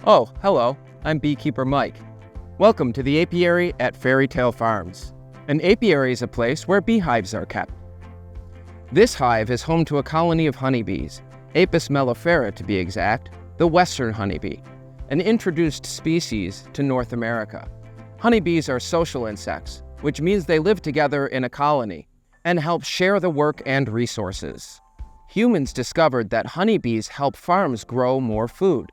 Oh, hello, I'm Beekeeper Mike. Welcome to the apiary at Fairy Tale Farms. An apiary is a place where beehives are kept. This hive is home to a colony of honeybees, Apis mellifera to be exact, the western honeybee, an introduced species to North America. Honeybees are social insects, which means they live together in a colony and help share the work and resources. Humans discovered that honeybees help farms grow more food.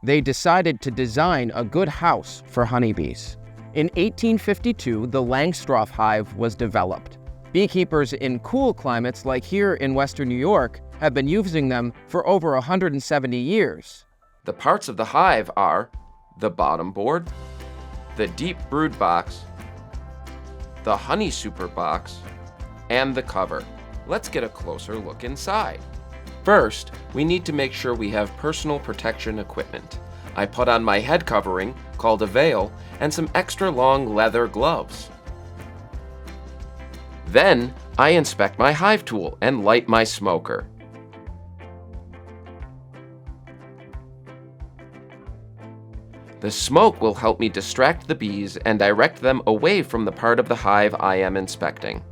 They decided to design a good house for honeybees. In 1852, the Langstroth hive was developed. Beekeepers in cool climates like here in Western New York have been using them for over 170 years. The parts of the hive are the bottom board, the deep brood box, the honey super box, and the cover. Let's get a closer look inside. First, we need to make sure we have personal protection equipment. I put on my head covering, called a veil, and some extra long leather gloves. Then, I inspect my hive tool and light my smoker. The smoke will help me distract the bees and direct them away from the part of the hive I am inspecting.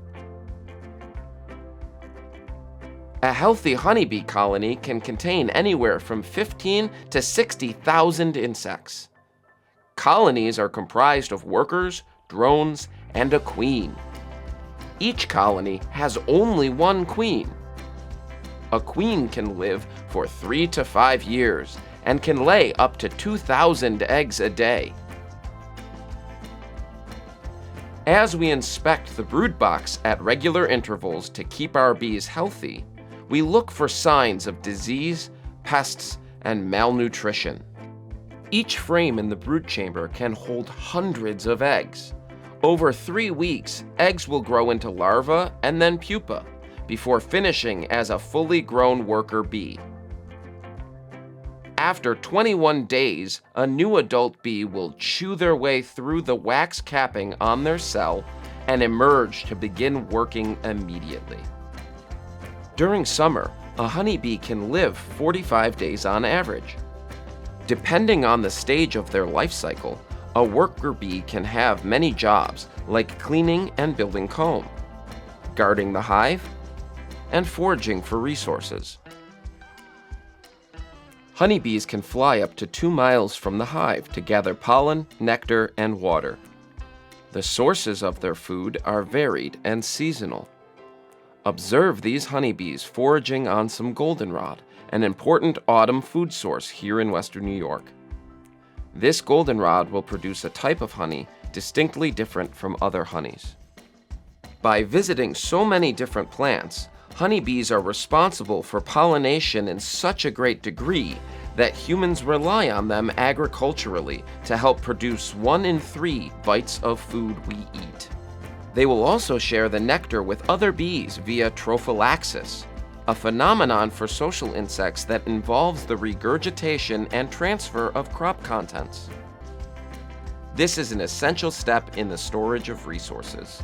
A healthy honeybee colony can contain anywhere from 15 to 60,000 insects. Colonies are comprised of workers, drones, and a queen. Each colony has only one queen. A queen can live for 3 to 5 years and can lay up to 2,000 eggs a day. As we inspect the brood box at regular intervals to keep our bees healthy, we look for signs of disease, pests, and malnutrition. Each frame in the brood chamber can hold hundreds of eggs. Over 3 weeks, eggs will grow into larvae and then pupa, before finishing as a fully grown worker bee. After 21 days, a new adult bee will chew their way through the wax capping on their cell and emerge to begin working immediately. During summer, a honeybee can live 45 days on average. Depending on the stage of their life cycle, a worker bee can have many jobs like cleaning and building comb, guarding the hive, and foraging for resources. Honeybees can fly up to 2 miles from the hive to gather pollen, nectar, and water. The sources of their food are varied and seasonal. Observe these honeybees foraging on some goldenrod, an important autumn food source here in Western New York. This goldenrod will produce a type of honey distinctly different from other honeys. By visiting so many different plants, honeybees are responsible for pollination in such a great degree that humans rely on them agriculturally to help produce 1 in 3 bites of food we eat. They will also share the nectar with other bees via trophallaxis, a phenomenon for social insects that involves the regurgitation and transfer of crop contents. This is an essential step in the storage of resources.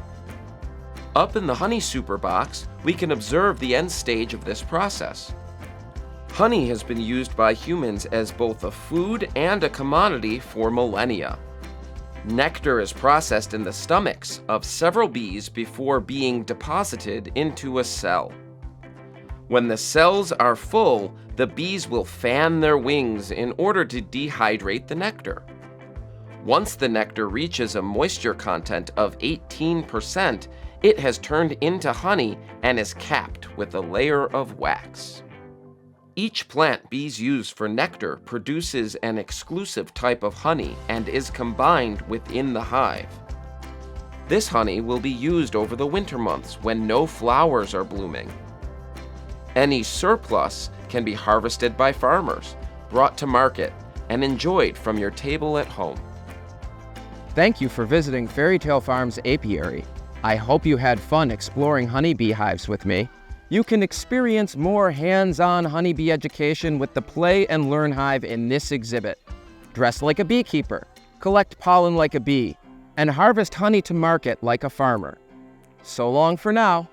Up in the honey super box, we can observe the end stage of this process. Honey has been used by humans as both a food and a commodity for millennia. Nectar is processed in the stomachs of several bees before being deposited into a cell. When the cells are full, the bees will fan their wings in order to dehydrate the nectar. Once the nectar reaches a moisture content of 18%, it has turned into honey and is capped with a layer of wax. Each plant bees use for nectar produces an exclusive type of honey and is combined within the hive. This honey will be used over the winter months when no flowers are blooming. Any surplus can be harvested by farmers, brought to market, and enjoyed from your table at home. Thank you for visiting Fairy Tale Farms apiary. I hope you had fun exploring honeybee hives with me. You can experience more hands-on honeybee education with the Play and Learn Hive in this exhibit. Dress like a beekeeper, collect pollen like a bee, and harvest honey to market like a farmer. So long for now.